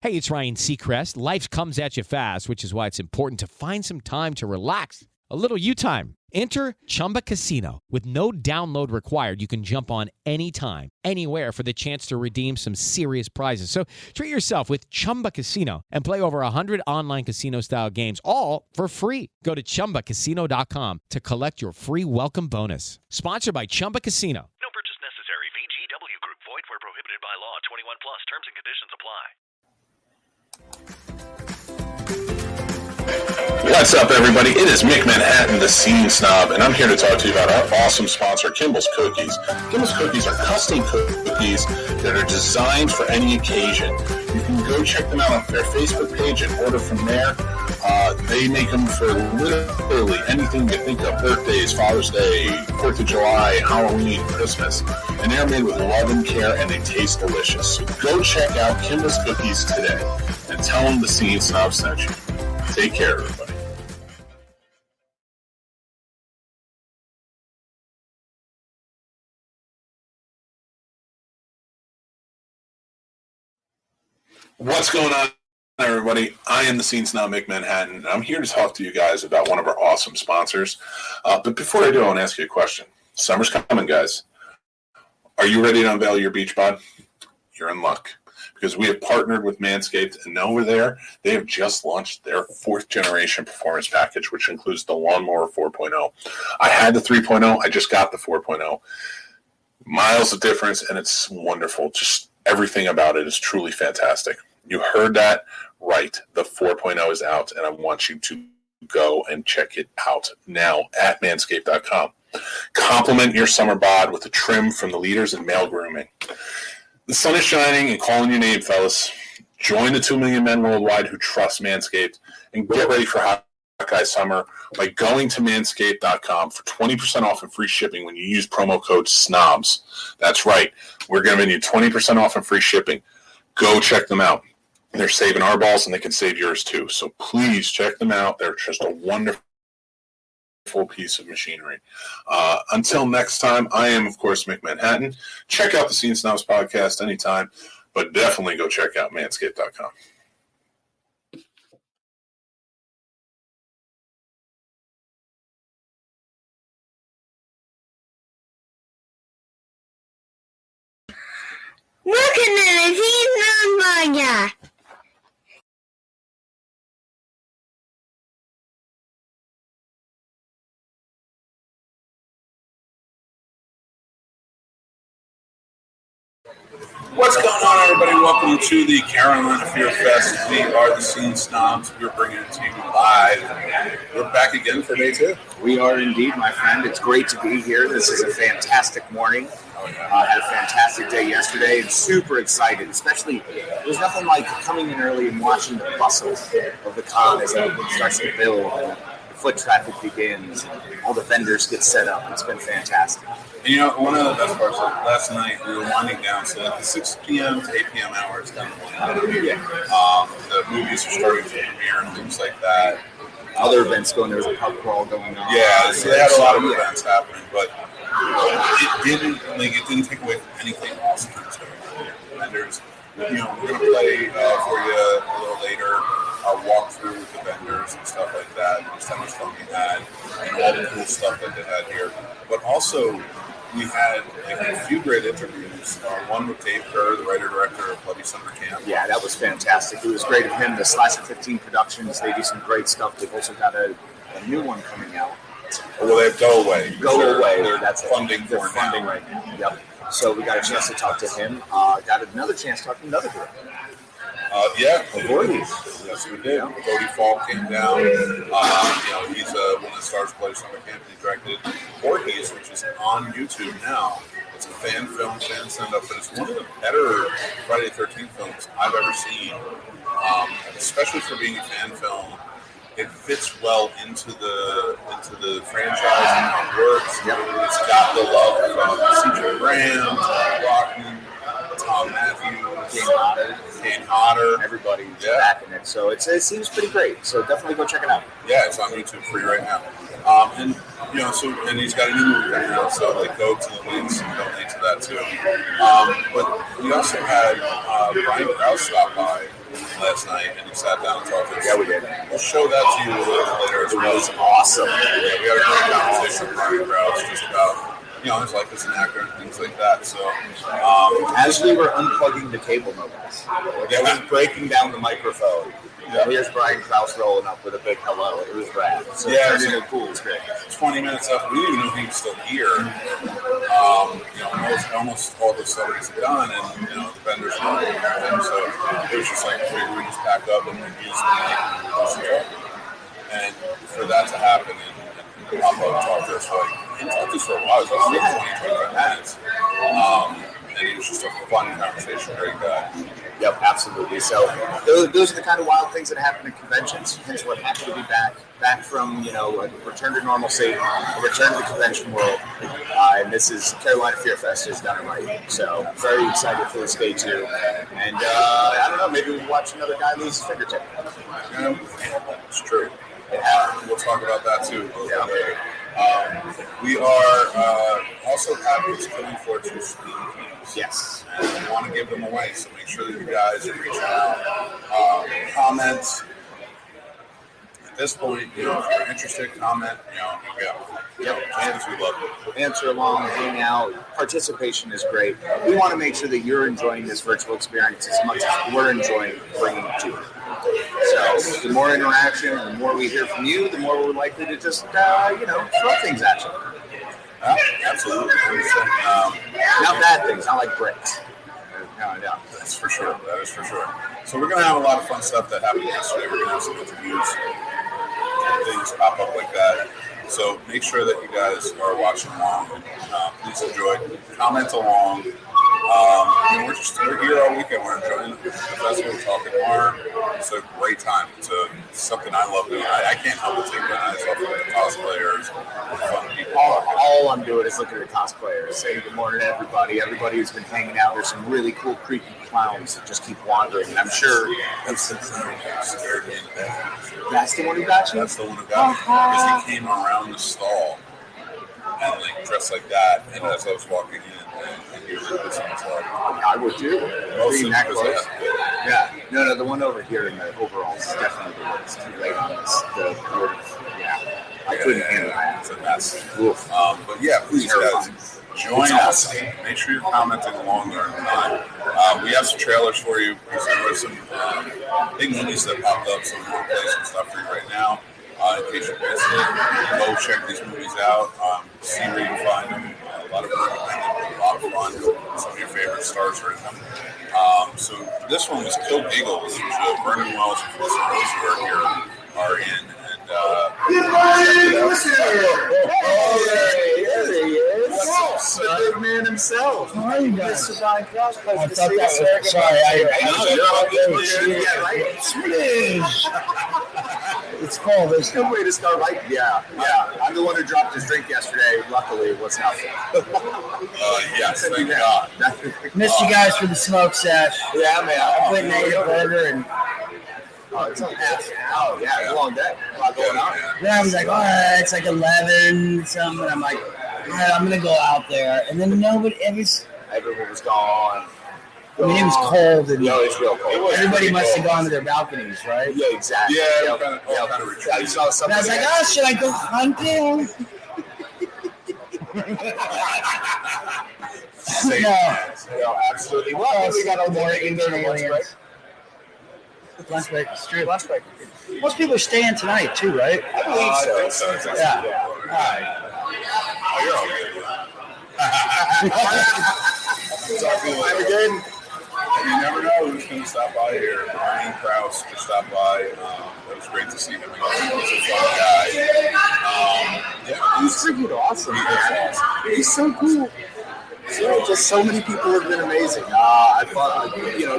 Hey, it's Ryan Seacrest. Life comes at you fast, which is why it's important to find some time to relax. A little you time. Enter Chumba Casino. With no download required, you can jump on anytime, anywhere for the chance to redeem some serious prizes. So treat yourself with Chumba Casino and play over 100 online casino-style games, all for free. Go to ChumbaCasino.com to collect your free welcome bonus. Sponsored by Chumba Casino. No purchase necessary. VGW Group. Void where prohibited by law. 21 plus. Terms and conditions apply. What's up, everybody? It is Mick Manhattan, the Scene Snob, and I'm here to talk to you about our awesome sponsor, Kimball's Cookies. Kimball's Cookies are custom cookies that are designed for any occasion. You can go check them out on their Facebook page and order from there. They make them for literally anything you think of: birthdays, Father's Day, 4th of July, Halloween, Christmas. And they're made with love and care, and they taste delicious. So go check out Kimball's Cookies today and tell them the Scene Snob sent you. Take care, everybody. What's going on, everybody? I am the Scene Snob, Mick Manhattan, and I'm here to talk to you guys about one of our awesome sponsors. But before I do, I want to ask you a question. Summer's coming, guys. Are you ready to unveil your beach bod? You're in luck, because we have partnered with Manscaped, and over there, they have just launched their 4th generation performance package, which includes the Lawnmower 4.0. I had the 3.0. I just got the 4.0. Miles of difference, and it's wonderful. Just everything about it is truly fantastic. You heard that right. The 4.0 is out, and I want you to go and check it out now at manscaped.com. Complement your summer bod with a trim from the leaders in male grooming. The sun is shining and calling your name, fellas. Join the 2 million men worldwide who trust Manscaped and get ready for Hawkeye Summer by going to manscaped.com for 20% off and free shipping when you use promo code SNOBS. That's right. We're giving you 20% off and free shipping. Go check them out. They're saving our balls, and they can save yours too. So please check them out. They're just a wonderful piece of machinery. Until next time, I am, of course, Mick Manhattan. Check out the Scene Snobs podcast anytime, but definitely go check out manscaped.com. Welcome to the Scene Snobs podcast. What's going on, everybody? Welcome to the Carolina Fear Fest. We are the Scene Snobs. We're bringing it to you live. We're back again for day 2. We are indeed, my friend. It's great to be here. This is a fantastic morning. Had a fantastic day yesterday and super excited, especially there's nothing like coming in early and watching the bustle of the con as everything starts to build and the foot traffic begins, all the vendors get set up. It's been fantastic. And, you know, one of the best parts of last night, we were winding down, so like the 6 p.m. to 8 p.m. hours down the movies are starting to premiere and things like that. Other events going, there was a pub crawl going on. Yeah, so they had a lot of events happening, but it didn't take away from anything awesome. Vendors, you know, we're going to play for you a little later, our walkthrough with the vendors and stuff like that, just how much fun we had, and all the cool stuff that they had here. But also, we had a few great interviews. One with Dave Kerr, the writer-director of Bloody Summer Camp. Yeah, that was fantastic. It was great of him. The Slash of 15 Productions, they do some great stuff. They've also got a new one coming out. Well, they have Go Away. Go Away. That's funding they're for funding now. right now. Yep. So we got a chance to talk to him. Got another chance to talk to another director. Yeah. Voorhees. Yes, we did. Cody Falk came down. He's one of the stars of Bloody Summer Camp. He directed Voorhees, which is on YouTube now. It's a fan film, fan send-up, but it's one of the better Friday the 13th films I've ever seen, especially for being a fan film. It fits well into the franchise and how it works. Yep. It's got the love from C.J. Graham, Todd Rockman, Tom Matthews, Kane Hodder. Everybody's back in it. So it seems pretty great. So definitely go check it out. Yeah, it's on YouTube free right now. And he's got a new movie coming out, so go to the links and donate to that too. But we also had Brian Krause stop by sat down and talked to us. Yeah, we did. We'll show that to you a little later as well. It was awesome. Yeah, we had a great conversation with Brian Krause just about, his life as an actor and things like that. So, As we were unplugging the cable mobiles, I was breaking down the microphone. Here's Brian Krause rolling up with a big hello. It was rad. So it turned into a cool experience. 20 minutes after, we didn't even know he was still here. Almost all the celebrities are done, and the vendors were all them. So it was just like we just pack up and use the mic and do some talking. And for that to happen and pop up and talk to us he talked to us for a while. It was like 20, 25 minutes. And it was just a fun conversation, great guy. Yep, absolutely. So those are the kind of wild things that happen at conventions. Hence what happy to be back from, a return to normalcy, a return to the convention world. And this is Carolina Fear Fest has done it right. So very excited for this day too. And I don't know, maybe we'll watch another guy lose his fingertip. It's true. We'll talk about that too. Yeah. We are also having coming for 2 Steam Kings. Yes. And we want to give them away, so make sure that you guys are reaching out, comment. At this point, if you're interested, comment. Yep. Because we love it. Answer along, hang out. Participation is great. We want to make sure that you're enjoying this virtual experience as much as we're enjoying bringing it to you. So the more interaction, the more we hear from you, the more we're likely to just, throw things at you. Absolutely. Not bad things, not like bricks. No. That's for sure. That is for sure. So we're going to have a lot of fun stuff that happened yesterday. We're going to have some interviews, things pop up like that. So make sure that you guys are watching along. Please enjoy. Comment along. We're here all weekend. We're enjoying the festival. We're talking more. It's a great time. It's something I love doing. I can't help but take my eyes off of the cosplayers, the fun people. All I'm doing is looking at the cosplayers, saying good morning to everybody. Everybody who's been hanging out. There's some really cool, creepy clowns that just keep wandering. And I'm sure That's the clown who scared me to death. that's the one who got you. That's the one who got me. Because he came around the stall and dressed like that. And as I was walking in, and he was this on his head. I would too. Being that close. Yeah. No, the one over here in the overalls is definitely the worst. Right on this. I couldn't handle that. It's a mess. Oof. But yeah, please guys, join us. Make sure you're commenting along the time. We have some trailers for you. There were some big movies that popped up, so we're going to play some stuff for you right now. In case you missed it, go check these movies out. See where you can find them. A lot of them are a lot of fun. Some of your favorite stars are in them. So this one was Kill Eagles, which Vernon Wells and Melissa Rosenberg here are in. There he is. What's up, the big man himself. How are you guys? Mr. Brian Krause, pleasure to thought see that you, was, sir. It's cold. It's Good way to start, right? Yeah. I'm the one who dropped his drink yesterday. Luckily, it wasn't out. Yes, thank God. Missed you guys for the smoke sesh. Yeah, man. I went and ate a burger, and It's a long day. A lot going on. then I was like, all right, it's like 11 something. And I'm like, all right, I'm gonna go out there, and then nobody. Everyone was gone. It was cold, and No, it's real cold. everybody must have gone to their balconies, right? Yeah, exactly. Yeah, Yep. kind of retreat. I saw And something. I was like, oh, should I go hunting? No, absolutely. Well, we got a more internal lunch break. Lunch break. It's true. Lunch break. Most people are staying tonight too, right? I believe so. Yeah. All right. Oh, you're all good. Talk to you later. Again. You never know who's going to stop by here. Brian Krause just stopped by. It was great to see him again. He's a fun guy. He's freaking awesome. He is awesome. He's so cool. So, just so many people have been amazing. I thought,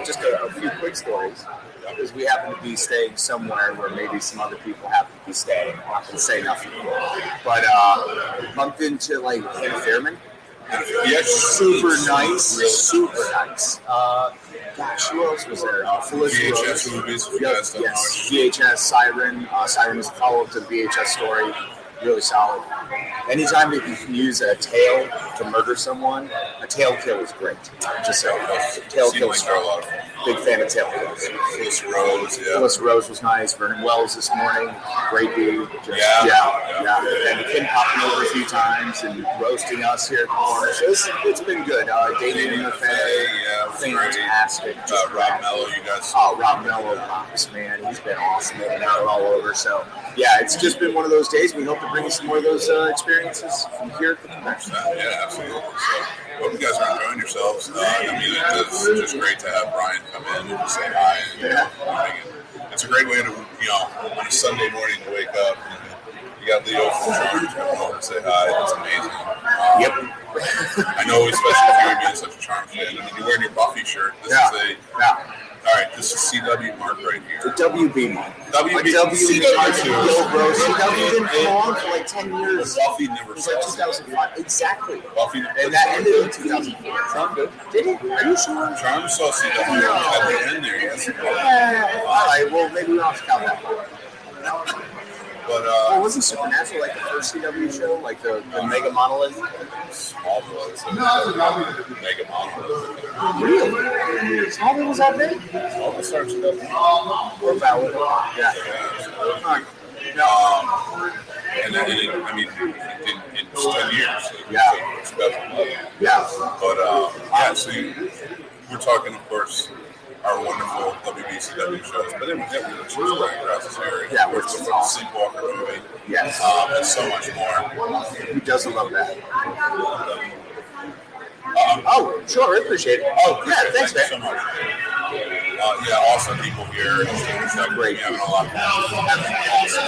just a few quick stories. Because we happen to be staying somewhere where maybe some other people happen to be staying. I'm not going to say nothing. But bumped into Hannah Fairman. Yes, Super nice. Really Super nice. Gosh, who else was there? Felicity VHS Rose. movies, if you guys don't know. Yes, VHS, Siren. Siren is a follow-up to the VHS story. Really solid. Anytime that you can use a tale to murder someone, a tail kill is great. Just saying. Tail kill is a lot of fun. big fan of tail kills. Phyllis Rose, yeah. Phyllis Rose was nice. Vernon Wells this morning, great dude. Yeah. And Kim popping over a few times and roasting us here at the corner. So it's been good. David and fantastic. Rob Mello, you guys. Oh, Rob Mello rocks, man. He's been awesome and out all over. So, yeah, it's just been one of those days. We hope to bring you some more of those experiences from here at the convention. Yeah, absolutely. So, hope you guys are enjoying yourselves. It's just great to have Brian come in and say hi. And, it's a great way to, on a Sunday morning to wake up. And you got Leo from Charms coming over to say hi. It's amazing. I know, especially if you're being such a Charms fan. I mean, you're wearing your Buffy shirt. This is all right, this is CW Mark right here. The WB Mark. CW Mark. Yo, bro, CW been on for like 10 years. Buffy never saw it. 2005. Exactly. Buffy, and that ended in 2004. Charm did. Did it? Are you sure? Charm saw CW at the end there, yes. All right, well, maybe we don't have to count that. But wasn't Supernatural like the first CW show, like the Mega Monolith? Smallville, Mega Monolith. Really? Smallville was that big? Smallville started in 2000. Or Valid. Yeah. And then, in 10 years. Yeah. But, so we're talking, of course, our wonderful WBCW shows, but then we have really shows right across this area. Yeah, we're just the Sleepwalker movie. Yes. And so much more. Who doesn't love that? Sure, I appreciate it. Thanks, man. Thank you so much. Awesome people here. It's great. We're having a lot of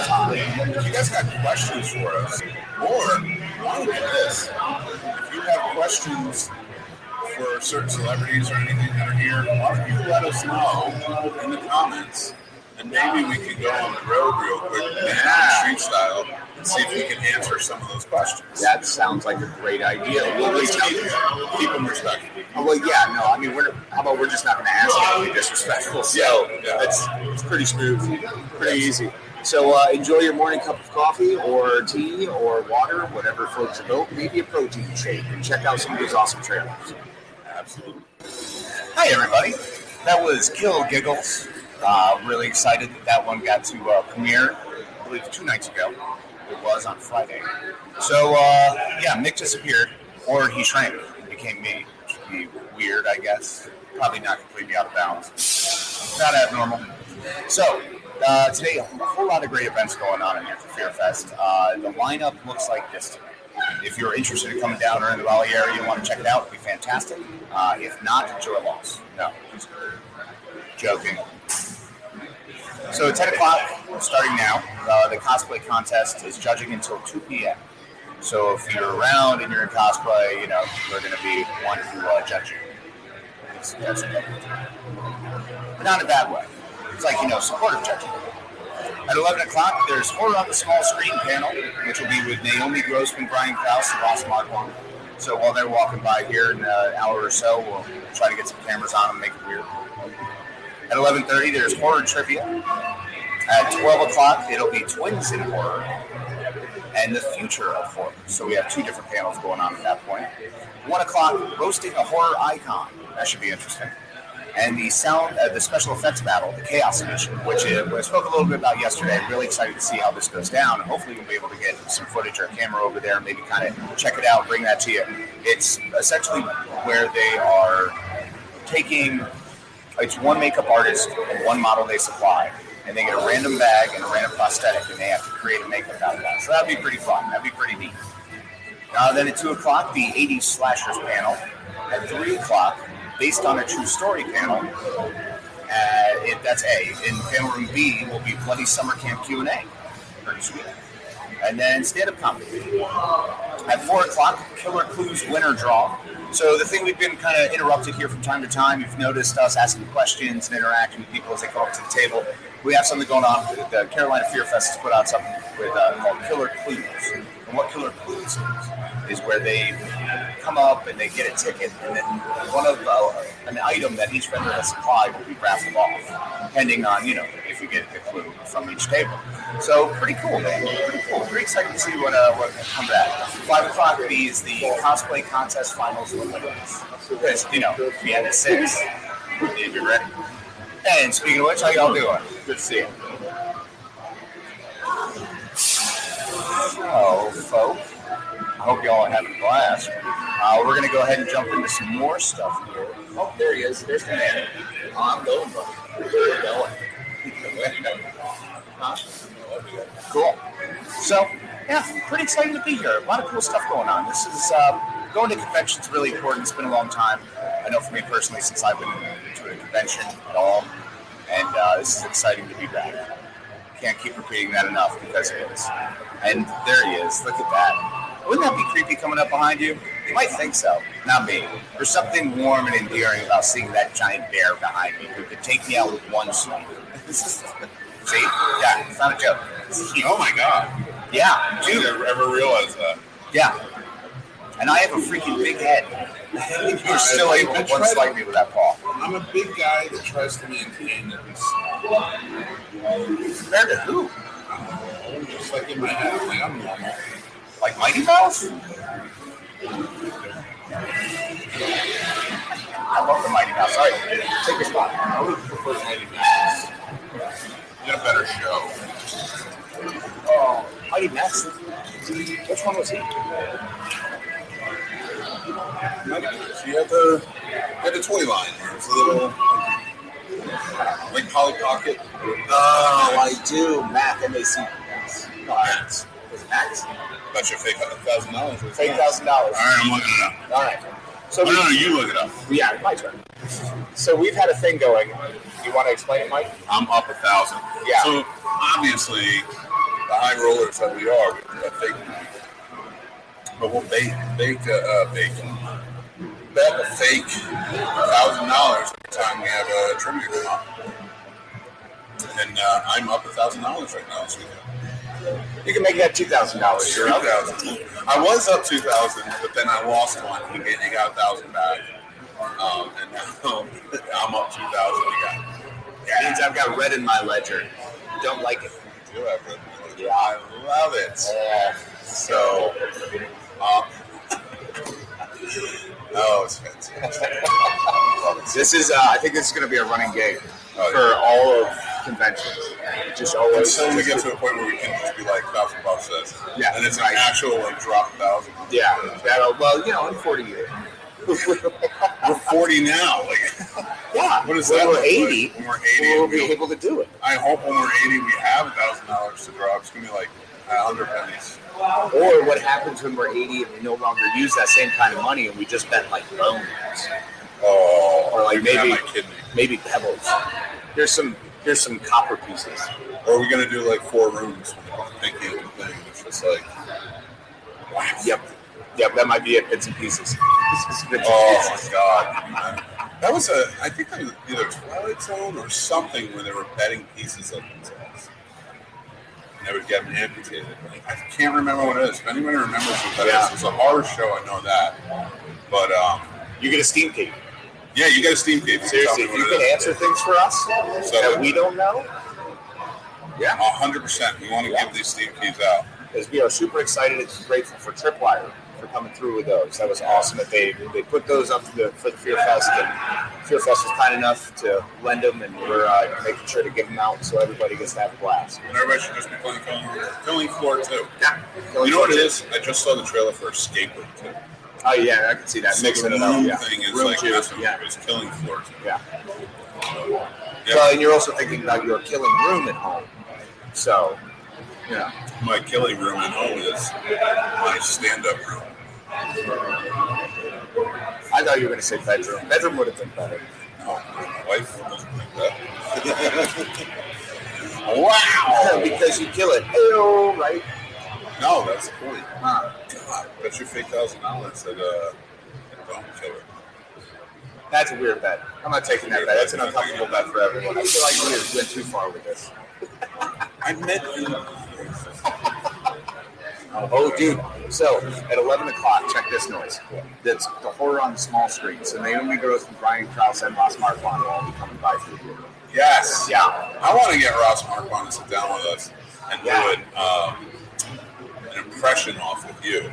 fun. If you guys got questions for us, or why don't we do this? If you have questions for certain celebrities or anything that are here, why don't you let us know in the comments, and maybe we can go on the road real quick, street style, and see if we can answer some of those questions. That sounds like a great idea. Well, let's keep them respectful. How about we're just not going to ask anything disrespectful? So it's pretty smooth, pretty easy. So enjoy your morning cup of coffee or tea or water, whatever floats your boat. Maybe a protein shake, and check out some of these awesome trailers. Absolutely. Hi, everybody. That was Kill Giggles. Really excited that one got to premiere, I believe, 2 nights ago. It was on Friday. So, Mick disappeared, or he shrank and became me, which would be weird, I guess. Probably not completely out of bounds. Not abnormal. So, today, a whole lot of great events going on in here for Fear Fest. The lineup looks like this today. If you're interested in coming down or in the Raleigh area and want to check it out, it'd be fantastic. If not, it's your loss. No. Joking. So at 10 o'clock, starting now, the cosplay contest is judging until 2 p.m. So if you're around and you're in cosplay, we're going to be one to judge you. But not in a bad way. It's like, supportive judging. At 11 o'clock, there's Horror on the Small Screen panel, which will be with Naomi Grossman, Brian Krause, and Ross Marquand. So while they're walking by here in an hour or so, we'll try to get some cameras on them and make it weird. At 11:30, there's Horror Trivia. At 12 o'clock, it'll be Twins in Horror and the Future of Horror. So we have 2 different panels going on at that point. 1 o'clock, Roasting a Horror Icon. That should be interesting. And the special effects battle, the Chaos Edition, which I spoke a little bit about yesterday. I'm really excited to see how this goes down. And hopefully we'll be able to get some footage or a camera over there, maybe kind of check it out, bring that to you. It's essentially where they are taking, it's one makeup artist and one model they supply, and they get a random bag and a random prosthetic, and they have to create a makeup out of that. So that'd be pretty fun. That'd be pretty neat. Then at 2 o'clock, the 80s Slashers panel. At 3 o'clock, based on a true story panel. That's A. In panel room B will be Bloody Summer Camp Q&A. Pretty sweet. And then stand-up comedy. At 4 o'clock, Killer Clues winner draw. So the thing, we've been kind of interrupted here from time to time. You've noticed us asking questions and interacting with people as they come up to the table. We have something going on. The Carolina Fear Fest has put out something called Killer Clues. And what Killer Clues is where they come up and they get a ticket, and then one of an item that each vendor has supplied will be raffled off, depending on, if you get the clue from each table. So pretty cool, man. Pretty cool. Pretty excited to see what comes back. 5 o'clock is the cosplay contest finals. Because, you know, we had at 6. We need to be ready. And speaking of which, how y'all doing? Good to see you. So, folks, I hope y'all are having a blast. We're going to go ahead and jump into some more stuff here. Oh, there he is. There's the man. Oh, I'm going, buddy. Where are you going? Huh? Cool. So, yeah, pretty excited to be here. A lot of cool stuff going on. This is going to conventions is really important. It's been a long time. I know for me personally, since I've been to a convention at all, and this is exciting to be back. Can't keep repeating that enough because it is. And there he is. Look at that. Wouldn't that be creepy coming up behind you? You might think so. Not me. There's something warm and endearing about seeing that giant bear behind me who could take me out with one swing. See? Yeah, it's not a joke. Oh my God. Yeah, I never ever realized that. yeah. And I have a freaking big head. You're still able to one swipe me with that paw. I'm a big guy that tries to maintain at least. Compared to who? Just like in my head, I'm normal. Like Mighty Mouse? I love the Mighty Mouse. All right, take your spot. I would prefer Mighty Mouse. You got a better show. Oh, Mighty Mouse. Which one was he? You had the toy line where it's a little like Polly Pocket. Oh, I do. Mac, M-A-C. Max. Was it Max? That's your fake $1,000. Fake $1,000. All right, I'm looking it up. All right. So no, you look it up. Yeah, my turn. So we've had a thing going. You want to explain it, Mike? I'm up 1,000. Yeah. So obviously, the high rollers that we are, we got fake. But we'll bet a fake $1,000 every time we have a trivia come up. And I'm up $1,000 right now this weekend. You can make that $2,000. You're up. $2,000. I was up 2,000, but then I lost one. You got 1,000 back, and now I'm up 2,000 again. Yeah, means I've got red in my ledger. Don't like it. You do have red in my ledger. Yeah, I love it. Yeah. So, oh, it's fantastic. This is, I think this is going to be a running gag for all of conventions. Just always. Until we get to a point where we can just be like $1,000 says. Yeah. And it's an actual like drop 1,000. Yeah. Well, you know, in 40 years. We're 40 now. Like, yeah. What is when that? We're 80. When we're 80, we'll be able to do it. I hope when we're 80, we have $1,000 to drop. It's gonna be like 100 pennies. Or what happens when we're 80 and we no longer use that same kind of money and we just bet like bones. Oh, or like maybe pebbles. Here's some copper pieces. Or are we gonna do like 4 rooms with the pinky and the thing? It's just like, wow. Yep, that might be it. Bits and pieces. Oh my God. That was I think that was either Twilight Zone or something where they were betting pieces of themselves. And they would get them amputated. Like, I can't remember what it is. If anybody remembers what that is, it's a horror show, I know that. But you get a Steam key. Yeah, you get a Steam key. Seriously, if you can answer things for us that we don't know. Yeah. 100%. We want to give these Steam keys out. Because we are super excited and grateful for Tripwire for coming through with those. That was awesome that they put those up for the Fear Fest, and Fear Fest was kind enough to lend them, and we're making sure to give them out so everybody gets to have a blast. And everybody should just be playing Killing Floor 2. Yeah. You know what it is? I just saw the trailer for Escape Room 2. Oh yeah, I can see that. So Mixing the it up. Yeah. thing is Room like 2. it was Killing Floor 2. Yeah. Yep. Well, and you're also thinking about your killing room at home. So, yeah. My killing room at home is my stand-up room. I thought you were going to say bedroom. Bedroom would have been better. No, my wife doesn't think that. Wow! Because you kill it. Hey-oh, right? No, that's the point. God, that's your fake $1,000 that don't kill it. That's a weird bet. I'm not taking that bet. That's an uncomfortable bet for everyone. I feel like we went too far with this. I meant Oh, dude. So, at 11 o'clock, check this noise. That's the horror on the small screen. So, Naomi Gross and Brian Krause and Ross Marquand will all be coming by through here. Yes. Yeah. I want to get Ross Marquand to sit down with us and do an impression off of you.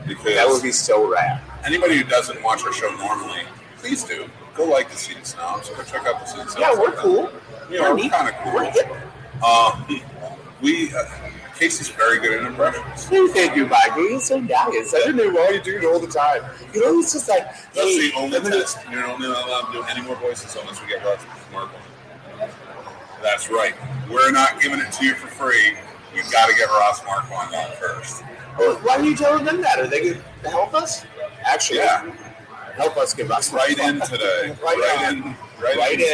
Because That would be so rad. anybody who doesn't watch our show normally, please do. Go like the Scene Snobs. Go check out the Scene Snobs. Yeah, we're cool. You know, we're kind of cool. We're hip. Casey's very good at impressions. Thank you, Michael. You're so nice. I didn't know why you do it all the time. You know, it's just like, That's hey, the only test. You're only allowed to do any more voices unless we get Ross Marquand. That's right. We're not giving it to you for free. You got to get Ross Marquand on first. Well, why are you telling them that? Are they going to help us? Actually, Yeah. help us give us Right in today. Right in.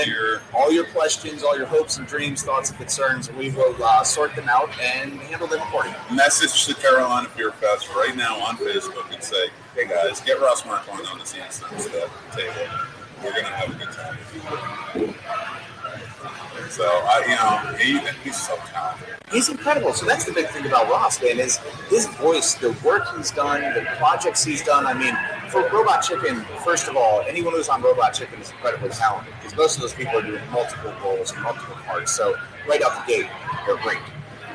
Here. All your questions, all your hopes and dreams, thoughts and concerns, we will sort them out and handle them accordingly. Message to Carolina Beer Fest right now on Facebook and say, hey guys, get Ross Marquand on the Scene Snobs table. We're going to have a good time. So, he's so talented. He's incredible. So that's the big thing about Ross, man, is his voice, the work he's done, the projects he's done. I mean, for Robot Chicken, first of all, anyone who's on Robot Chicken is incredibly talented because most of those people are doing multiple roles and multiple parts. So right out the gate, they're great.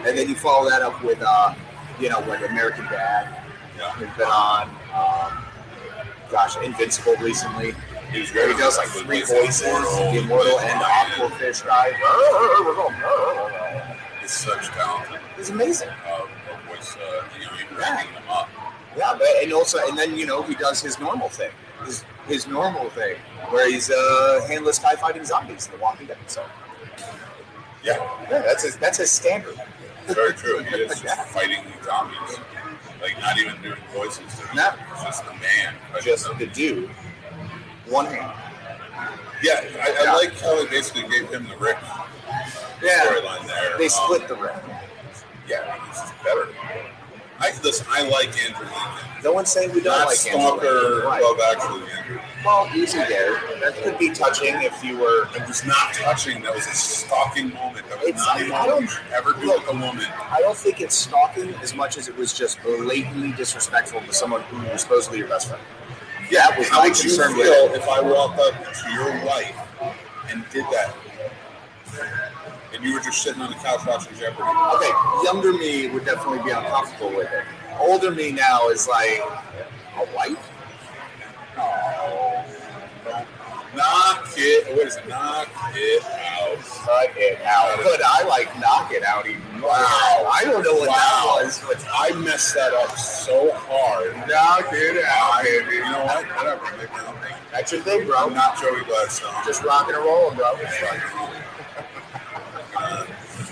And then you follow that up with, like American Dad. Yeah. He's been on, Invincible recently. He was great. He does like 3 voices, the Immortal and the Aquafish guy. He's such talent. He's amazing. Voice, even backing them up. Yeah, and then he does his normal thing. His normal thing, where he's a handless guy fighting zombies in The Walking Dead. So Yeah, that's his standard. very true. He is just fighting zombies. Like, not even doing voices. No. Just the man. Just the dude. One hand. Yeah, I like how they basically gave him the Rick storyline there. They split the Rick. Yeah, he's better. I like Andrew Lincoln. No one's saying we don't Not like Andrew Stalker, Lincoln. Right. Love Actually Andrew. Well, easy there. That could be touching if you were. It was not touching. That was a stalking moment. That was It's- not even I what don't- you should ever do look, with a woman. I don't think it's stalking as much as it was just blatantly disrespectful to someone who was supposedly your best friend. That was How my would you concern with feel it. if I walked up to your wife and did that? And you were just sitting on the couch watching Jeopardy. Okay, younger me would definitely be uncomfortable with it. Older me now is like, a wife? Oh, knock it. What is it? Knock it out. Cut it out. But I like knock it out even more. Wow. I don't know what that was, but I messed that up so hard. knock it out, baby. You know what? Whatever. Make my own thing. That's your thing, bro. I'm not Joey Gladstone. Just rocking and rolling, bro. Just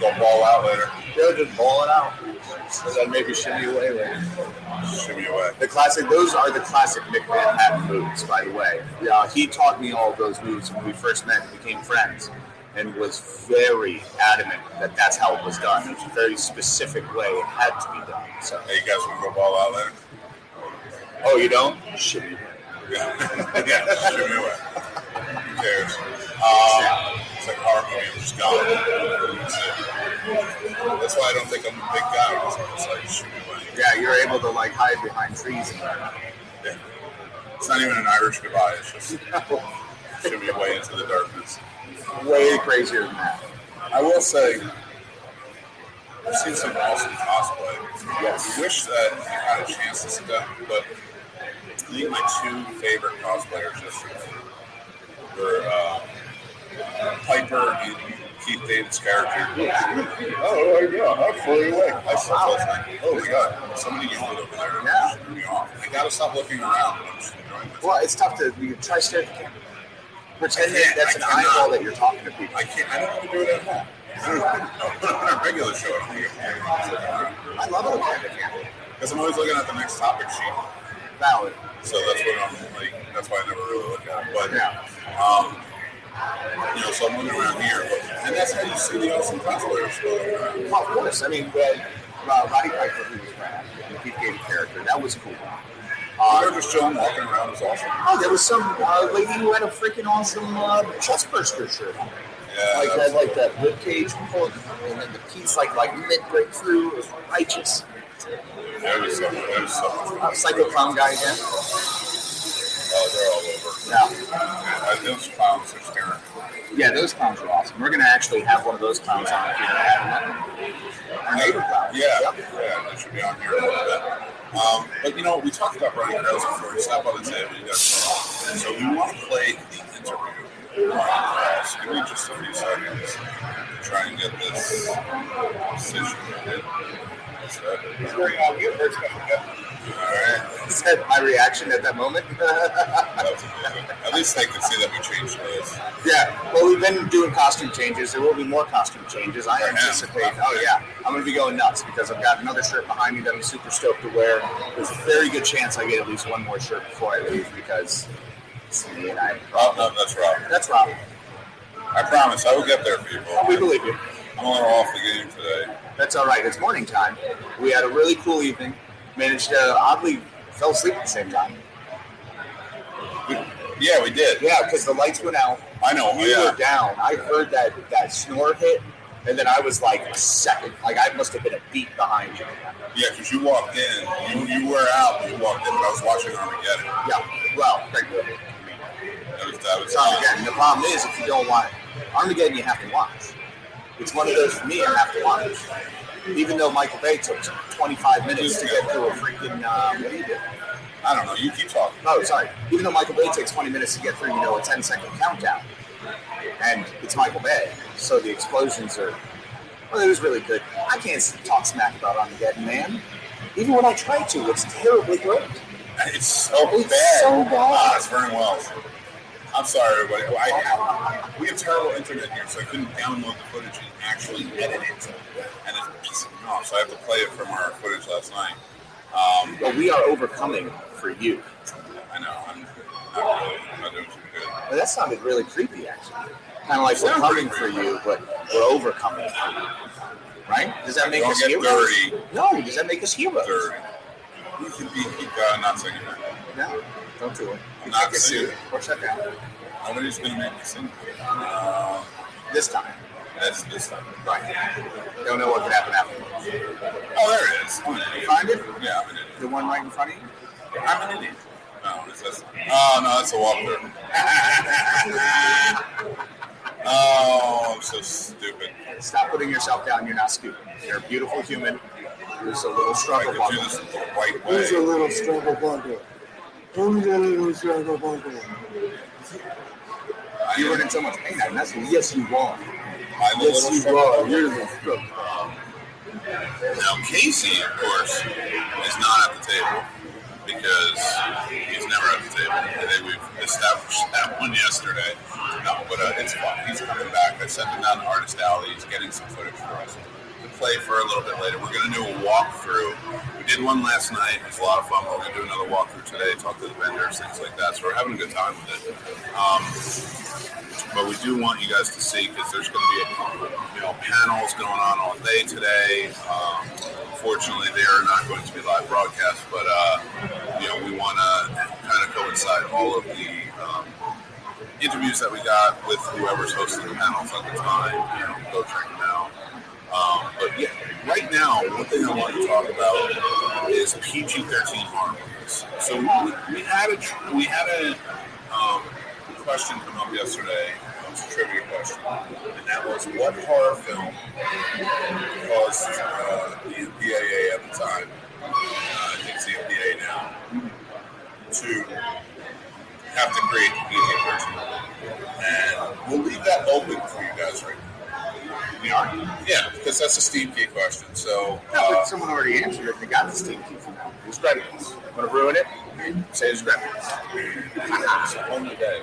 go ball out later. Yeah, just ball it out. And then maybe shimmy away later. Shimmy away. Those are the classic Mick Manhattan moves, by the way. He taught me all of those moves when we first met and became friends, and was very adamant that that's how it was done. It was a very specific way it had to be done. So, Hey, you guys want to go ball out later? oh, you don't? Shimmy. Yeah, shimmy away. Who cares? It's like horror movie. I'm just gone. That's why I don't think I'm a big guy. Because I'm just like shimmy away. Yeah, you're able to like hide behind trees and that. Yeah. It's not even an Irish goodbye. It's just shimmy away into the darkness. Way crazier than that. I will say, I've seen some awesome cosplay. Yes. I wish that I had a chance to see that, but I think my 2 favorite cosplayers yesterday were Piper and Keith David's character. Oh, yeah, I'm fully awake. I saw last night. Oh my god, somebody yelled over there. Yeah. Threw me off. I gotta stop looking around. I'm just enjoying this. Well, it's tough to try stare at the camera. Pretend I that can't. that's I an cannot. eyeball that you're talking to people. I can't. I don't want to do it at home. On a regular show, I don't think I love it when they can. because I'm always looking at the next topic sheet. Valid. So that's what I'm like. That's why I never really look at it. But Yeah. so I'm looking around here, and that's how you see the awesome cosplayers going around. Well, of course. I mean, Roddy Piper, who was rad, the Keith David character, that was cool. They're just chilling, walking around is awesome. Oh, there was some lady who had a freaking awesome chest burster shirt on. Yeah, Like that had was like that rib cage pull, and then the piece like mid breakthrough. It was righteous. It was so much fun. Psycho Clown guy again. Oh, they're all over. Yeah. Those clowns are staring. Yeah, those clowns are awesome. We're going to actually have one of those clowns on here. Our neighbor clown. Yeah, Yep. yeah, that should be on here a little bit. But you know, we talked about running trails before. You stop on the table, you guys. So we want to play the interview. So give me just a few seconds to try and get this situated. All right. Is that my reaction at that moment? At least they can see that we changed this. Yeah. Well, we've been doing costume changes. There will be more costume changes. I anticipate. Oh yeah, I'm going to be going nuts because I've got another shirt behind me that I'm super stoked to wear. There's a very good chance I get at least one more shirt before I leave because it's me and I. Oh no, that's Rob. That's Rob. I promise I will get there, people. We believe you. I'm a little off the game today. That's all right. It's morning time. We had a really cool evening. Managed to oddly fell asleep at the same time. Yeah, we did. Yeah, because the lights went out. I know. We were down. I heard that snore hit, and then I was like a second. Like I must have been a beat behind you. Yeah, because you walked in. You were out. You walked in, but I was watching Armageddon. Yeah. Well, great movie. That was Armageddon. The problem is, if you don't want Armageddon, you have to watch. It's one of those for me. I have to watch. Even though Michael Bay took 25 minutes to get through a freaking. What do you do? I don't know. You keep talking. Oh, sorry. Even though Michael Bay takes 20 minutes to get through, a 10-second countdown, and it's Michael Bay, so the explosions are. Well, it was really good. I can't talk smack about Armageddon, man. Even when I try to, it's terribly great. It's so bad. So bad. It's Vernon Wells. I'm sorry, everybody. We have terrible internet here, so I couldn't download the footage and actually edit it. And it's pissing me off, so I have to play it from our footage last night. But we are overcoming for you. I know. I'm not doing too good. Well, that sounded really creepy, actually. Kind of like we're coming for you, but we're overcoming for you. Right? Does that make us heroes? Dirty. No, does that make us heroes? Dirty. You can be not singing that. No, don't do it. I'm not singing. Push that down. Nobody's going to make me sing. This time. That's this time. Right. Don't know what could happen after. Oh, there it is. You find it? Yeah, I'm an idiot. The one right in front of you? I'm an idiot. No, it's this. Oh, no, that's a walkthrough. Oh, I'm so stupid. Stop putting yourself down. You're not stupid. You're a beautiful human. There's a little I struggle could do bundle. this the right way. Who's a little struggle bundle? Who's a little struggle bundle? You're in so much pain. That's yes, you are. I'm a Yes, little you struggle. are. You're the struggle. Now, Casey, of course, is not at the table because he's never at the table. I think we've established that one yesterday. No, but it's fun. He's coming back. I sent him down to Artist Alley. He's getting some footage for us to play for a little bit later. We're going to do a walkthrough. We did one last night. It was a lot of fun. We're going to do another walkthrough today, talk to the vendors, things like that. So we're having a good time with it. But we do want you guys to see because there's going to be panels going on all day today. Unfortunately, they are not going to be live broadcasts, but we want to kind of coincide all of the interviews that we got with whoever's hosting the panels at the time. Go check them out. But yeah, right now, one thing I want to talk about is PG-13 horror movies. So we had a question come up yesterday. It was a trivia question, and that was what horror film caused the MPAA at the time, I think it's the MPAA now, to have to create the PG-13. And we'll leave that open for you guys right now. Yeah, because that's a Steve Key question. So Someone already answered it. They got the Steam key from them. Who's Gremlins? Want to ruin it? Say it's Gremlins. it's only day.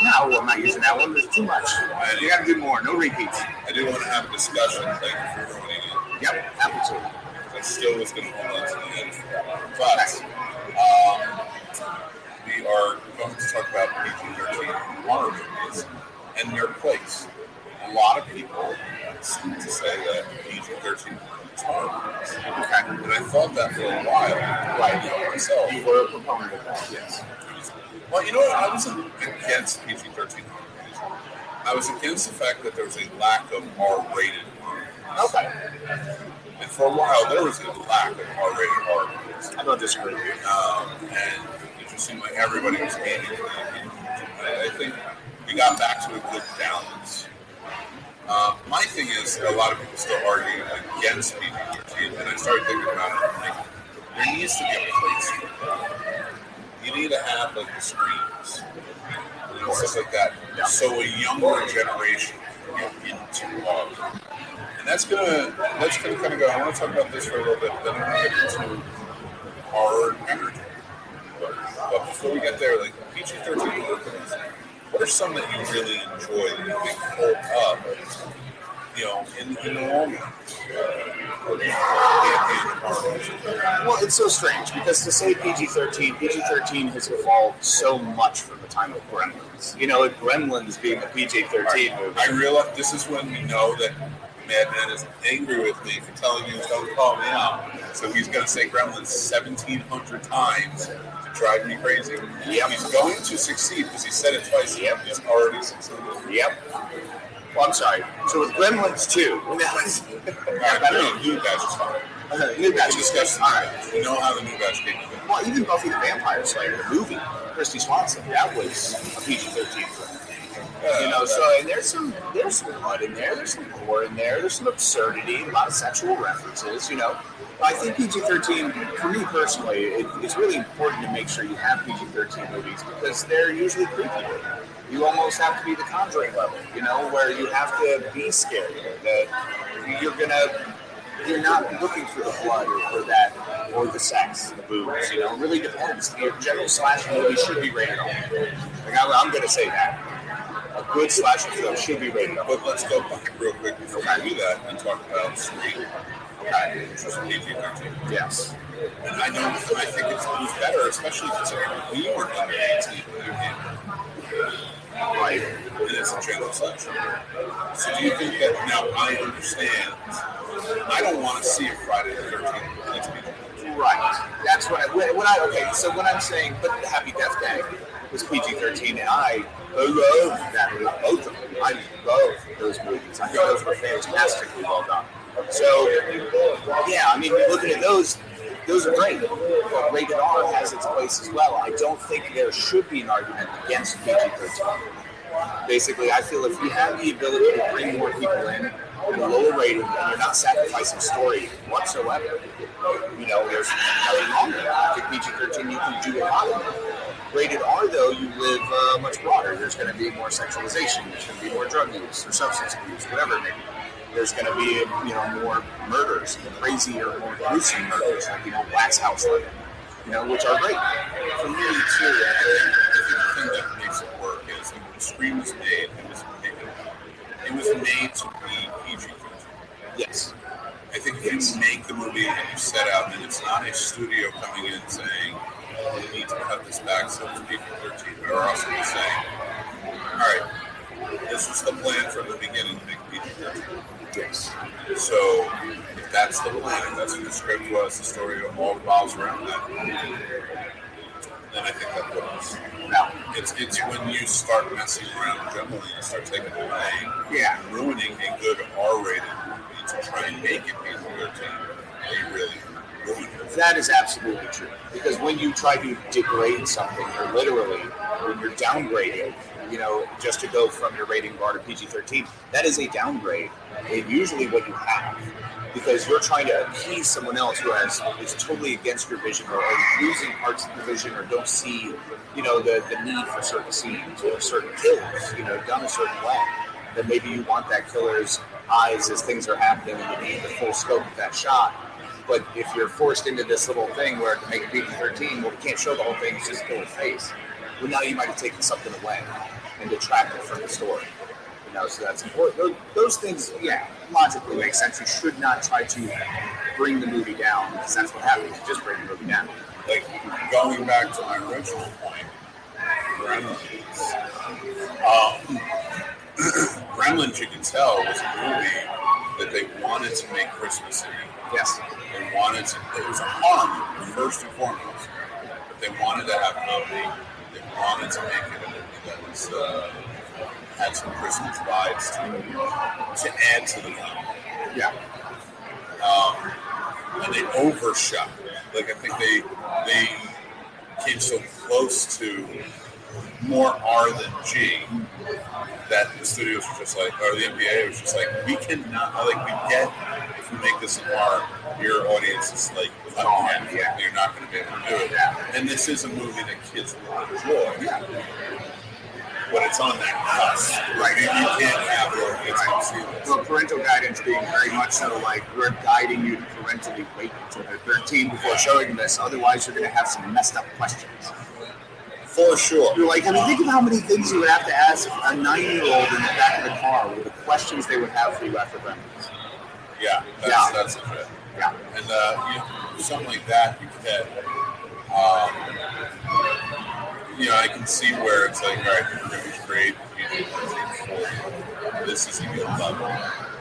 No, I'm not using that one. There's too much. You got to do more. No repeats. I do want to have a discussion. Thank you for ruining it. Yep, happy to. I still was going to hold on to the end. But we are going to talk about PG-13 horror movies and their place. A lot of people seem to say that PG-13 is horror movies. Okay. And I thought that for a while. Right. Myself. You were a proponent of that. Yes. Well, you know what? I wasn't against PG-13 horror movies. I was against the fact that there was a lack of R-rated horror movies. Okay. And for a while, there was a lack of R-rated horror movies. I don't disagree. And it seemed like everybody was hating it. I think we got back to a good balance. My thing is, a lot of people still argue against PG-13, and I started thinking about it. I'm like, there needs to be a place for it. You need to have like the screens, stuff like that, so a younger generation can get into all of it. And that's gonna kind of go. I want to talk about this for a little bit, then I'm gonna get into horror and entertainment. But before we get there, like PG-13 movies, what are some that you really enjoy that you think hold up, in the long run? Well, it's so strange because to say PG-13 has evolved so much from the time of Gremlins. Gremlins being a PG-13 movie. I realize this is when we know that Madman is angry with me for telling you don't call me out. So he's going to say Gremlins 1,700 times to drive me crazy. Yep. He's going to succeed because he said it twice. Yep. He's already succeeded. Yep. Well, I'm sorry. So with Gremlins 2, All right, New Batch is fine. New Batch discuss. All right. We know how the New Batch came to be. Well, even Buffy the Vampire Slayer, the movie, Christy Swanson, that was a PG-13 film. And there's some blood in there, there's some gore in there's some absurdity, a lot of sexual references, I think PG-13, for me personally, it's really important to make sure you have PG-13 movies because they're usually creepy. You almost have to be the Conjuring level, where you have to be scared that you're not looking for the blood or for that or the sex, the boobs, it really depends. Your general slasher movie should be rated R. I'm going to say that. A good slasher film should be rated R. But let's go back real quick before we do that and talk about Scream. Okay, which was PG-13. Yes. And I think it was better, especially considering we were under 18 when we came. Right. And it's a general slasher. So do you think that now I understand? I don't want to see a Friday the 13th. Let's be honest. Right. That's what okay. So when I'm saying, but Happy Death Day was PG-13, and I love that movie, both of them. I love those movies. I thought those were fantastically well done. So, yeah, I mean, looking at those are great. But rated R has its place as well. I don't think there should be an argument against PG-13. Basically, I feel if you have the ability to bring more people in at a lower rating and you're not sacrificing story whatsoever, there's nothing wrong with that. I think PG-13, you can do a lot of it. Rated R, though, you live much broader. There's going to be more sexualization. There's going to be more drug use or substance abuse, whatever it may be. There's going to be, more murders, crazier, more gruesome murders, like, Wax House, which are great. For me, too, I think the thing that makes it work is when Scream was made, it was made to be PG-13. Yes. I think if you make the movie and you set out, and it's not a studio coming in saying, we need to cut this back so it's PG-13, but are also saying, all right, this was the plan from the beginning to make PG-13. Yes. So if that's the plan, if that's what the script was, the story all revolves around that, then I think that works. Now, it's when you start messing around generally and start taking away, ruining a good R-rated movie to try and make it PG-13, they really ruin it. That is absolutely true. Because when you try to degrade something, or literally, when you're downgrading, just to go from your rating bar to PG-13, that is a downgrade in usually what you have. Because you're trying to appease someone else who is totally against your vision or losing parts of the vision or don't see, the need for certain scenes or certain kills, done a certain way. That maybe you want that killer's eyes as things are happening and you need the full scope of that shot. But if you're forced into this little thing where to make it PG-13, well, we can't show the whole thing, it's just kill the face. Well, now you might have taken something away and detracted from the story. So that's important. Those things, logically make sense. You should not try to bring the movie down because that's what happens. You just bring the movie down. Like, going back to my original point, Gremlins, you can tell, was a movie that they wanted to make Christmassy. Yes. They wanted to, it was a horror, first and foremost, but they wanted to have comedy. They wanted to make it a movie that was, had some Christmas vibes to add to the film. Yeah. And they overshot. Like, I think they came so close to more R than G, that the studios were just like, or the NBA was just like, we cannot, like, we get, if we make this an R, your audience is like, you're not going to be able to do it. And this is a movie that kids will enjoy. But it's on that cusp. Right. You can't have your kids come see this. Well, parental guidance being very much so like we're guiding you to parentally wait until they're 13 before showing this. Otherwise, you're going to have some messed up questions. For sure. You're like, I mean, think of how many things you would have to ask a 9-year-old in the back of the car with the questions they would have for you after breakfast. Yeah, that's legit. Yeah. And something like that, you get. I can see where it's like, all right, the movie's great. This is a good level.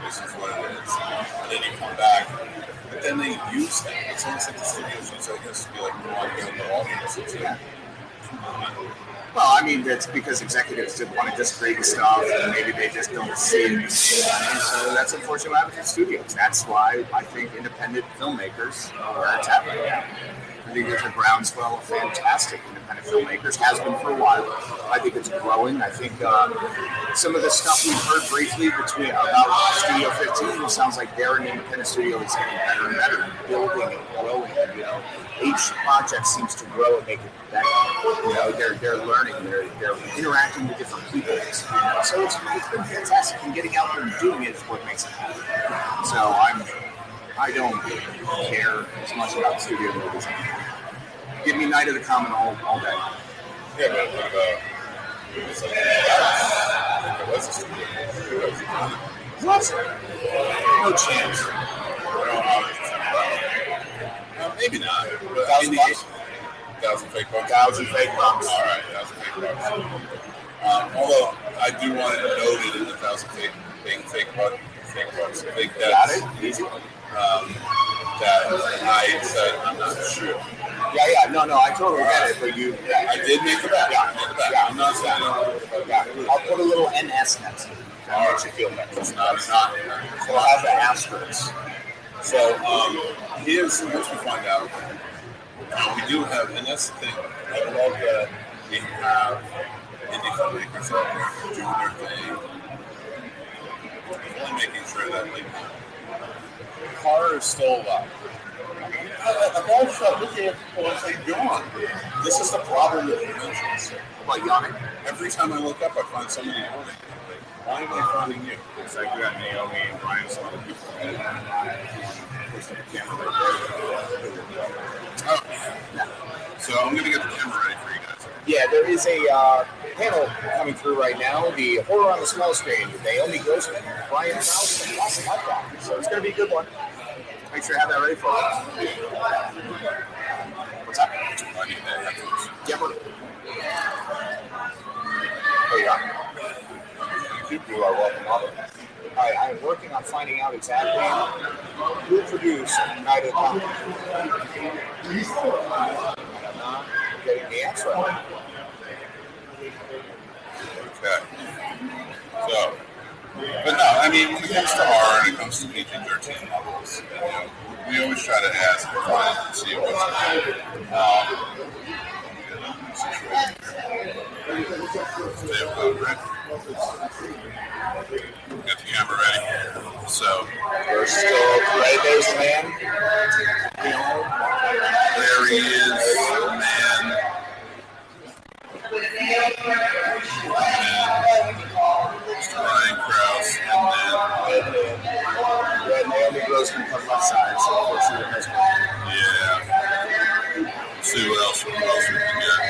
This is what it is. And then you come back, but then they use that. It's almost like the studios use, I guess, to be like, more on the audience. It's like, well, I mean, it's because executives didn't want to disagree with stuff, and maybe they just don't see it. And so that's unfortunately what happens in studios. That's why I think independent filmmakers are where it's at right now. I think there's a groundswell of fantastic independent filmmakers, has been for a while. I think it's growing. I think some of the stuff we've heard briefly about Studio 15 sounds like they're an independent studio that's getting better and better, building and growing. Each project seems to grow and make it better. They're learning. They're interacting with different people. So it's been fantastic. And getting out there and doing it is what makes it happen. So I don't care as much about studio movies. Give me Night of the Common all day. Yeah, but what about it's like it was a studio movie. What? No chance. Maybe not. $1,000 fake bucks. 1,000 fake bucks. All right, 1,000 fake bucks. Although I do want it noted in the 1,000 fake bucks. Got it? Easy. That I said I'm not sure. Yeah. No, I totally get it. But I did make the bet. Yeah. I'm not saying. I'll put a little NS next to it. That makes you feel better. It's not. We'll have the asterisks. So here's what we find out. We do have, and that's the thing. I love that we have indie filmmakers out there doing their thing. Only making sure that horror is still alive. A bad shot, look at people and say, yawn. This is the problem with conventions. Like yawning? Every time I look up, I find somebody yawning. Why am I finding you? It's like we got Naomi and Brian, some other people. Push the camera Oh, yeah. So I'm going to get the camera ready for you guys. Yeah, there is a panel coming through right now. The horror on the small screen with Naomi Grossman, Brian Krause, and Austin Hutcroft. So it's going to be a good one. Make sure you have that ready for us. What's up? I need that headphones. Yeah, buddy. There you are. You are welcome. All right, I'm working on finding out exactly who produced Night of the Common. I'm not getting the answer. Okay. So, but no, I mean, when it comes to horror and it comes to PG-13 levels, we always try to ask and find and see what's Get the camera ready. So, We're still right. There's the man. there he is, the man. Brian Krause, and then Naomi Grossman from left side, so we'll see what next one. yeah. See what else we can get.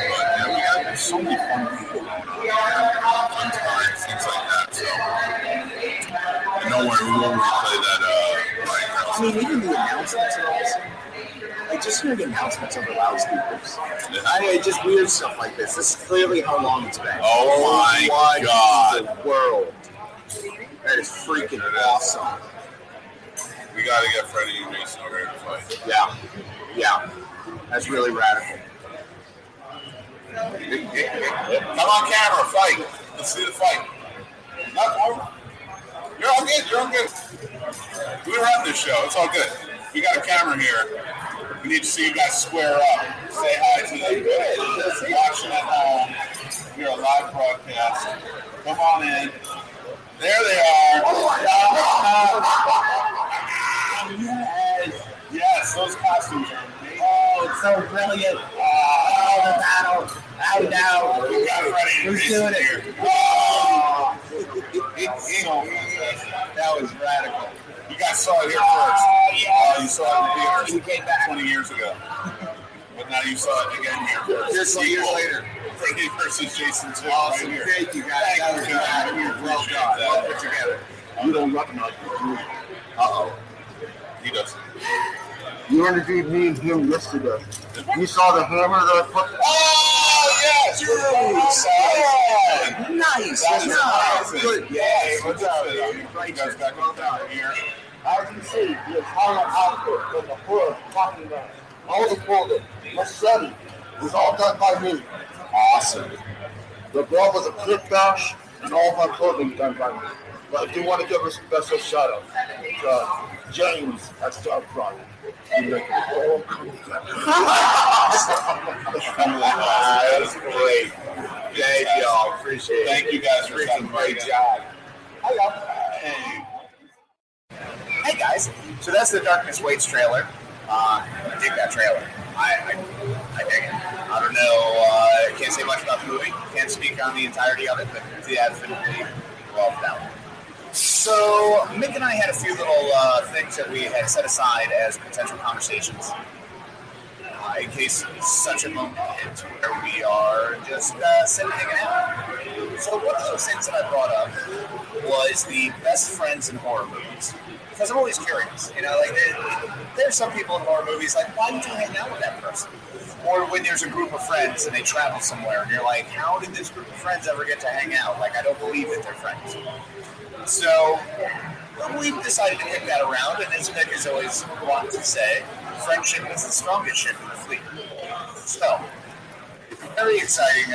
But yeah, we got so many fun people going on. Fun times, things like that. So, and don't worry, we won't replay that. Brian Krause. I mean, even the announcements are awesome. Like, just hearing announcements over loudspeakers. Yeah. Just weird stuff like this. This is clearly how long it's been. Oh my God. The world. That is freaking awesome. We got to get Freddie and Jason over here to fight. Yeah. That's really radical. Come on camera, fight. Let's see the fight. You're all good. We run this show. It's all good. We got a camera here. We need to see you guys square up. Say hi to them. Watching at home. You're a live broadcast. Come on in. There they are. Yes, those costumes are amazing. Oh, it's so brilliant. Oh, the battle. Out now. We got Freddie and Who's Jason doing it? here. That was radical. You guys saw it here first. Yeah. You saw it in the theaters We came back. 20 years ago. But now you saw it again here first. Here's 20 years later. Freddie versus Jason too. Awesome. Right here. Thank you, guys. That was good. Well done. Well put together. You don't recognize me. Uh-oh. He does. You interviewed me and him yesterday. You saw the hammer that I put. Oh, yes! You're Nice. That's Nice. good. Yes. What's up? You guys got going down here. As you see, he was hung out there with the hood talking about all the clothing, machete, was all done by me. Awesome. The glove was a clip bash, and all my clothing done by me. But I do want to give a special shout out to James at Star Front. That is great. Thank y'all. Appreciate it. Thank you guys for Freaking coming. great job. Hey. Hey guys, so that's the Darkness Waits trailer. I dig that trailer. I dig it. I don't know, can't say much about the movie. Can't speak on the entirety of it, but definitely love that one. So Mick and I had a few little things that we had set aside as potential conversations. In case such a moment hits where we are just sitting hanging out. So one of those things that I brought up was the best friends in horror movies. Because I'm always curious, you know, like there's some people in horror movies like, why did you hang out with that person? Or when there's a group of friends and they travel somewhere and you're like, how did this group of friends ever get to hang out? Like, I don't believe that they're friends. So we've decided to kick that around, and as Nick has always wanted to say, friendship is the strongest ship in the fleet. So, very exciting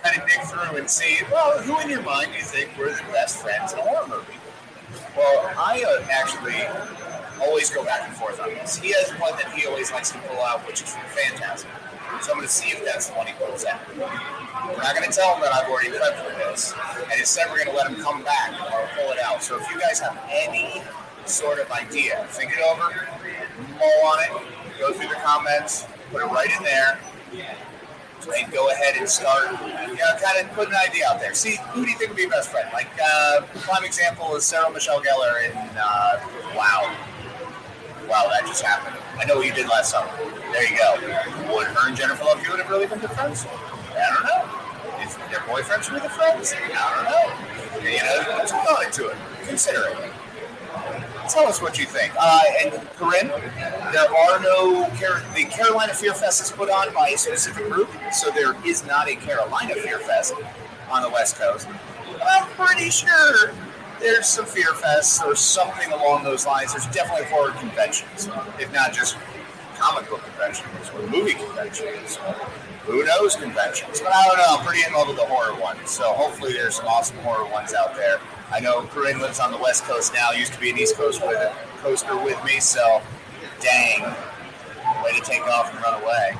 kind of dig through and see, well, who in your mind do you think were the best friends in a horror movie? Well, I actually always go back and forth on this. He has one that he always likes to pull out, which is from Phantasm. So I'm going to see if that's the one he pulls out. We're not going to tell him that I've already prepped for this, and instead we're going to let him come back or pull it out. So if you guys have any sort of idea, think it over, mull on it, go through the comments, put it right in there, and go ahead and start, kind of put an idea out there. See, who do you think would be your best friend? Like, prime example is Sarah Michelle Gellar in Wow. Wow, that just happened. I know what you did last summer. There you go. Would her and Jennifer Love Hewitt have really been good friends? I don't know. Is their boyfriends really friends? I don't know. You know, put some thought into it. Consider it. Tell us what you think. And Corinne, there are no the Carolina Fear Fest is put on by a specific group, so there is not a Carolina Fear Fest on the West Coast. I'm pretty sure there's some Fear Fests or something along those lines. There's definitely horror conventions, if not just comic book conventions or movie conventions or who knows conventions. But I don't know. I'm pretty in love with the horror ones, so hopefully there's some awesome horror ones out there. I know Corinne lives on the West Coast now. Used to be an East Coast coaster with me, so dang, way to take off and run away.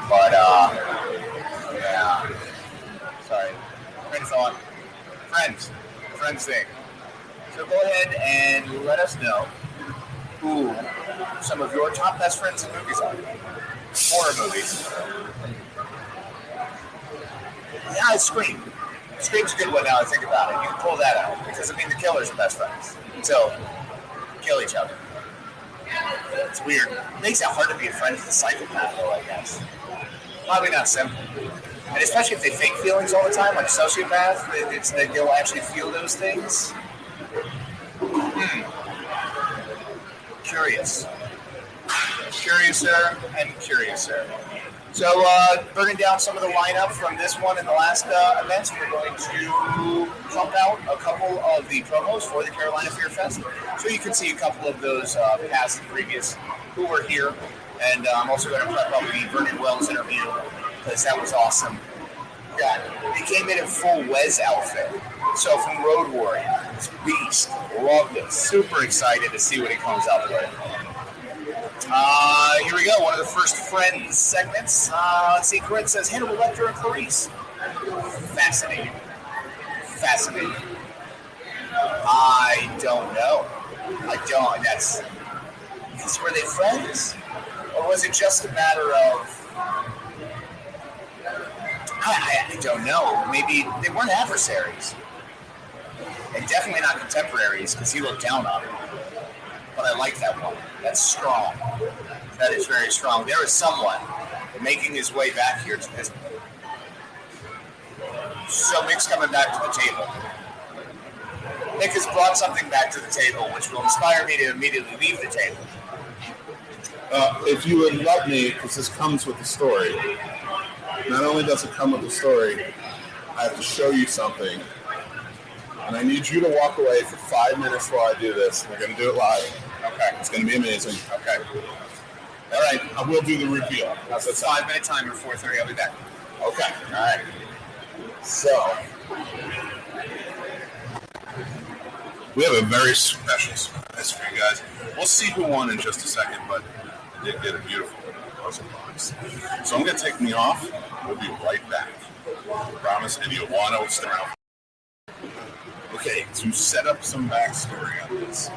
But yeah, sorry. Friends thing. So go ahead and let us know who some of your top best friends in movies are. Horror movies. Yeah, Scream. Scream's a good one now I think about it. You can pull that out. Because, I mean, the killers are best friends. So, kill each other. It's weird. It makes it hard to be a friend to the psychopath, though, I guess. Probably not simple. And especially if they fake feelings all the time, like sociopath, it's that they'll actually feel those things. Curious. Curiouser and curiouser. So, burning down some of the lineup from this one and the last events, we're going to pump out a couple of the promos for the Carolina Fear Fest. So you can see a couple of those past and previous who were here. And I'm also going to prep up the Vernon Wells interview, because that was awesome. Yeah, he came in full Wes outfit. So from Road Warrior, it's beast. Loved it. Super excited to see what he comes up with. Here we go. One of the first Friends segments. Let's see. Corinne says, Hannibal Lecter and Clarice. Fascinating. I don't know. Were they friends? Or was it just a matter of... I don't know. Maybe they weren't adversaries. And definitely not contemporaries, because he looked down on him. But I like that one. That's strong. That is very strong. There is someone making his way back here to this. So Mick's coming back to the table. Mick has brought something back to the table, which will inspire me to immediately leave the table. If you would let me, because this comes with the story. Not only does it come with the story, I have to show you something. And I need you to walk away for 5 minutes while I do this. We're going to do it live. Okay. It's going to be amazing. Okay. All right. I will do the reveal. That's a 5-minute timer, 4:30. I'll be back. Okay. All right. So, we have a very special surprise for you guys. We'll see who won in just a second, but they did a beautiful puzzle box. So I'm going to take me off. We'll be right back. I promise. And you'll want to stick around. Okay, to set up some backstory on this,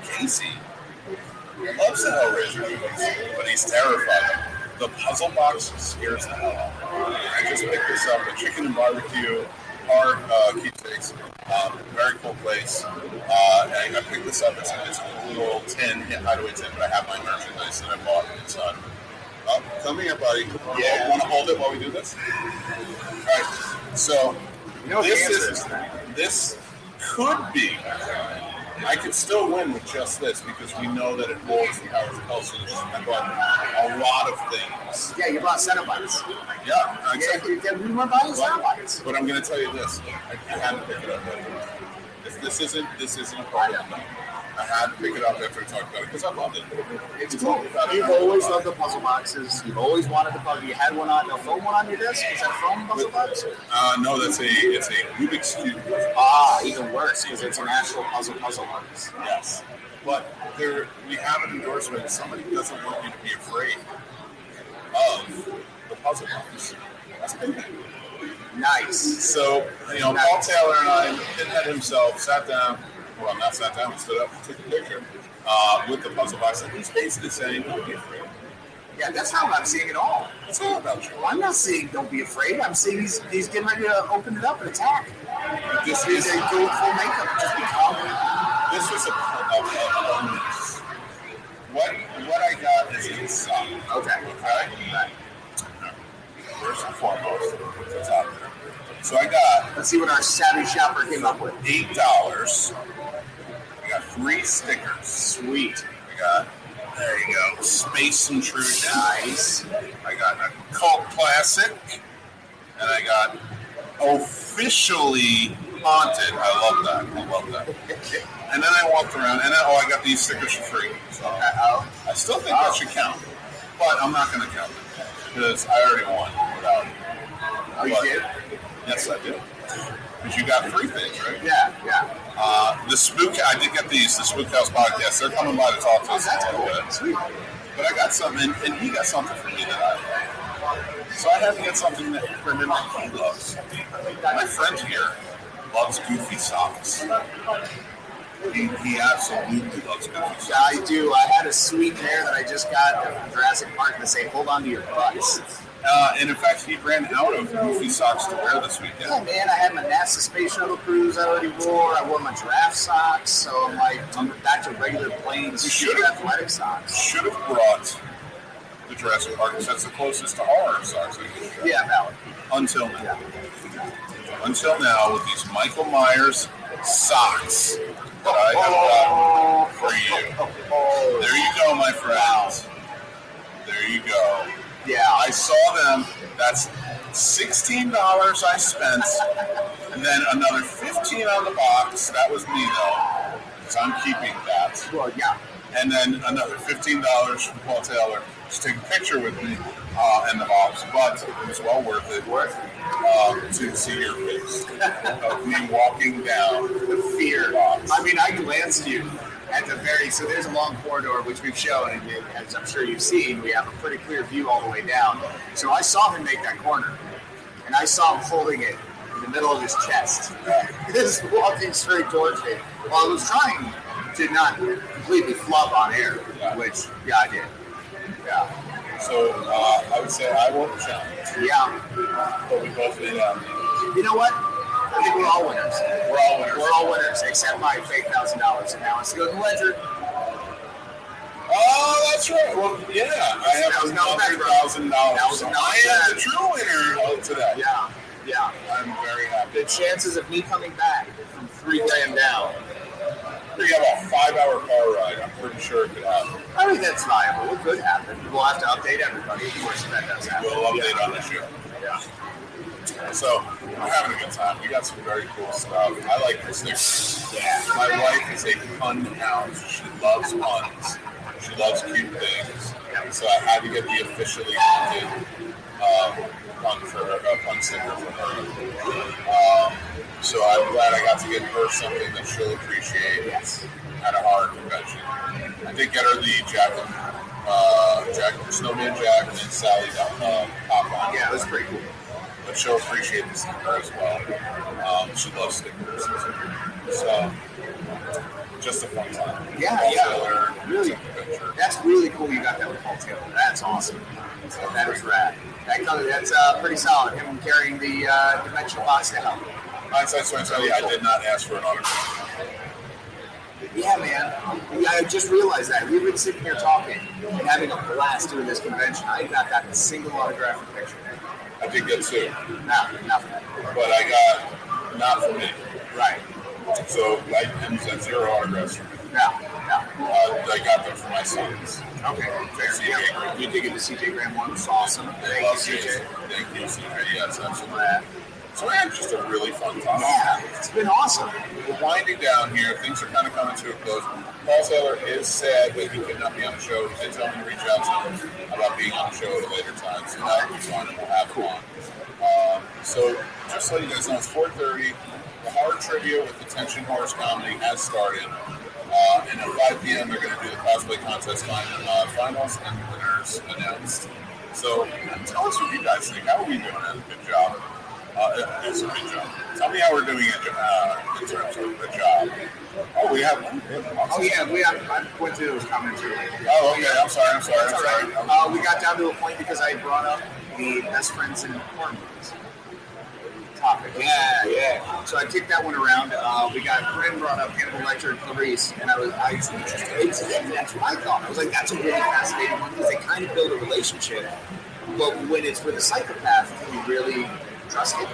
Casey loves the Hellraiser movies, but he's terrified. The puzzle box scares the hell out of me. I just picked this up at Chicken and Barbecue, hard keepsakes, very cool place. And I picked this up. It's a little tin, hideaway tin, but I have my merchandise that I bought inside. Come here, buddy. Yeah, want to hold it while we do this? All right. So this could be. I could still win with just this because we know that it holds the power of pulses. I bought a lot of things. Yeah, you bought Cenobites. Yeah, exactly. Yeah, we were buying Cenobites. But I'm going to tell you this: I had to pick it up. This isn't a problem. I had to pick it up after I talked about it because I loved it. It's cool. You've always loved the puzzle boxes. You've always wanted the puzzle. You had one on a foam one on your desk. Is that a foam puzzle box? No, it's a Rubik's Cube. Even worse because it's an actual puzzle box. Yes, but we have an endorsement. Somebody doesn't want you to be afraid of the puzzle box. That's Pinhead. Nice. So Paul Taylor and I, Pinhead himself, sat down. Well, not sat down, we stood up and took a picture with the puzzle box. And he's basically saying, don't be afraid. Yeah, that's how I'm seeing it all. It's all about you. Well, I'm not saying don't be afraid. I'm saying he's getting ready to open it up and attack. This is a go full makeup. Just be calm. This was a bonus. What I got is inside. Okay. Right. First and foremost, it's out there. So I got. Let's see what our savvy shopper came up with. $8. I got 3 stickers. Sweet. I got. There you go. Space Intrusion. Nice. I got a cult classic, and I got Officially Haunted. I love that. And then I walked around, and then I got these stickers for free. So I still think that should count, but I'm not going to count it because I already won without it. Oh, you did? Yes, I did. Because you got 3 things, right? Yeah. I did get these, the Spook House podcast. They're coming by to talk to us. That's cool. Sweet. But I got something, and he got something for me that I like. So I had to get something for him that he loves. My friend here loves Goofy socks. He absolutely loves Goofy socks. I do. I had a sweet pair that I just got from Jurassic Park that say, hold on to your butts. And in fact, he ran out of Goofy socks to wear this weekend. Yeah, man, I had my NASA Space Shuttle cruise I already wore. I wore my giraffe socks. So I'm back to regular plain athletic socks. Should have brought the Jurassic Park because that's the closest to horror socks. Yeah, valid. Until now. Until now, with these Michael Myers socks that I have gotten for you. There you go, my friends. There you go. Yeah, I saw them. That's $16 I spent, and then another $15 on the box. That was me though, because I'm keeping that. Well, yeah. And then another $15 from Paul Taylor to take a picture with me in the box. But it was well worth it. to see your face of me walking down The fear. box. I mean, I glanced at you at the very, so there's a long corridor, which we've shown, and as I'm sure you've seen, we have a pretty clear view all the way down. So I saw him make that corner, and I saw him holding it in the middle of his chest, just walking straight towards me. While I was trying to not completely flub on air, which, yeah, I did. Yeah. So I would say I won the challenge, Yeah. but we both made out. You know what? I think we're all winners. We're all winners. We're all winners, except my fake $1,000, and now it's to go to the ledger. Oh, that's right. Well, yeah, I have That was not bad, bro. $100,000. That was So not I am bad. the true winner of today. Yeah. Yeah. I'm very happy. The chances of me coming back from $3,000 down, We have a 5-hour car ride. I'm pretty sure it could happen. I think that's viable. It could happen. We'll have to update everybody, of course, if that does happen. We'll update on the show. Yeah. So we're having a good time. We got some very cool stuff. I like the stickers. Yeah. My wife is a pun hound. She loves puns. She loves cute things. So I had to get the officially minted pun for her, pun sticker for her. So I'm glad I got to get her something that she'll appreciate at a horror convention. I did get her the Snowman Jack and Sally pop on. Yeah, that's pretty cool. But she'll appreciate the sticker as well. She loves stickers. So, just a fun time. Yeah, Taylor, really. took a picture. That's really cool you got that with Paul Taylor. That's awesome. That is rad. That's pretty solid. Him carrying the dimensional box down. Hindsight's 2020, I did not ask for an autograph. Yeah, man. I just realized that. We've been sitting here talking and having a blast doing this convention. I have not gotten a single autographic picture. I did get two, Nothing. but I got not for me. Right. So I had 0 autographs for me. Yeah. I got them for my sons. Okay. Fair. CJ Yeah. Graham. You did get the CJ Graham one. It's awesome. They love CJ. Thank you, CJ. Yes, absolutely. So we had just a really fun time. Yeah, it's been awesome. We're winding down here. Things are kind of coming to a close. Paul Taylor is sad that he could not be on the show. He did tell me to reach out to him about being on the show at a later time. So that will be fun, and we'll have him on. So just so you guys know, it's 4:30. The horror trivia with the Tension Horrors Comedy has started. And at 5 p.m., they're going to do the cosplay contest finals and winners announced. So tell us what you guys think. How are we doing? A good job. It's a good job. Tell me how we're doing in terms of the job. Oh, we have one. Oh yeah, I went through those comments earlier. Oh, okay. I'm sorry. We got down to a point because I brought up the best friends in horror movies topic. Yeah. So I kicked that one around. We got Corinne brought up Hannibal Lecter and Clarice, and that's what I thought. I was like, that's a really fascinating one because they kind of build a relationship. But when it's with a psychopath, can you really trust it?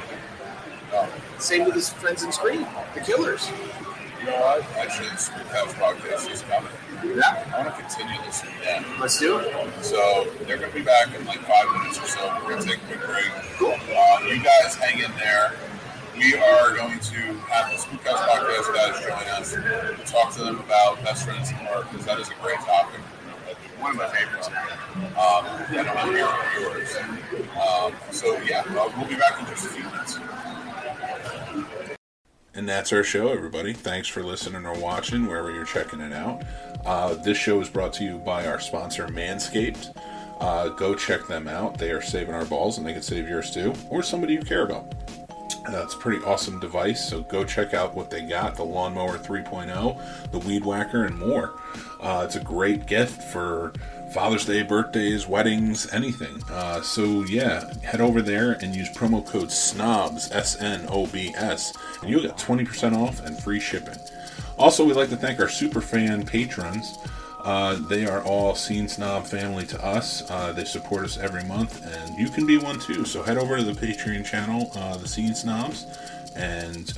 Same with his friends in Scream, the killers. You know what? Actually, this House podcast is coming. Yeah. I want to continue this with them. Let's do it. So they're going to be back in like 5 minutes or so. We're going to take a quick break. Cool. You guys hang in there. We are going to have the Spook House podcast guys join us. We'll talk to them about best friends in horror because that is a great topic. One of my favorites. And I'm here for yours. We'll be back in just a few minutes. And that's our show, everybody. Thanks for listening or watching, wherever you're checking it out. This show is brought to you by our sponsor, Manscaped. Go check them out. They are saving our balls, and they can save yours too, or somebody you care about. It's a pretty awesome device, so go check out what they got, the Lawnmower 3.0, the Weed Whacker, and more. It's a great gift for Father's Day, birthdays, weddings, anything. Head over there and use promo code SNOBS, SNOBS, and you'll get 20% off and free shipping. Also, we'd like to thank our super fan patrons. They are all Scene Snob family to us. They support us every month, and you can be one too. So head over to the Patreon channel, the Scene Snobs, and it's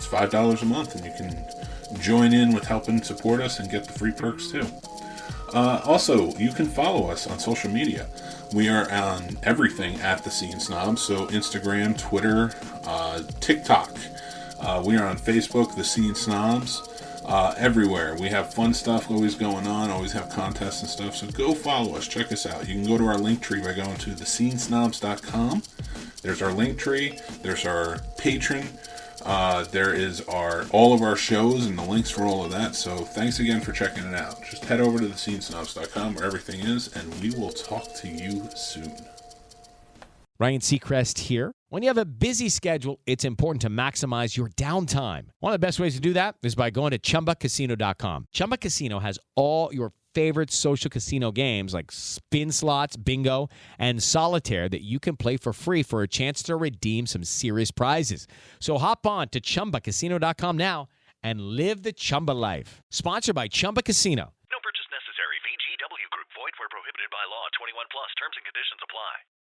$5 a month, and you can join in with helping support us and get the free perks too. Also, you can follow us on social media. We are on everything at the Scene Snobs, so Instagram, Twitter, TikTok. We are on Facebook, the Scene Snobs. Everywhere. We have fun stuff always going on, always have contests and stuff, so go follow us, check us out. You can go to our link tree by going to thescenesnobs.com. There's our link tree. There's our Patreon. There is all of our shows and the links for all of that. So thanks again for checking it out. Just head over to thescenesnobs.com where everything is, and we will talk to you soon. Ryan Seacrest here. When you have a busy schedule, it's important to maximize your downtime. One of the best ways to do that is by going to ChumbaCasino.com. Chumba Casino has all your favorite social casino games like spin slots, bingo, and solitaire that you can play for free for a chance to redeem some serious prizes. So hop on to ChumbaCasino.com now and live the Chumba life. Sponsored by Chumba Casino. No purchase necessary. VGW Group. Void where prohibited by law. 21 plus. Terms and conditions apply.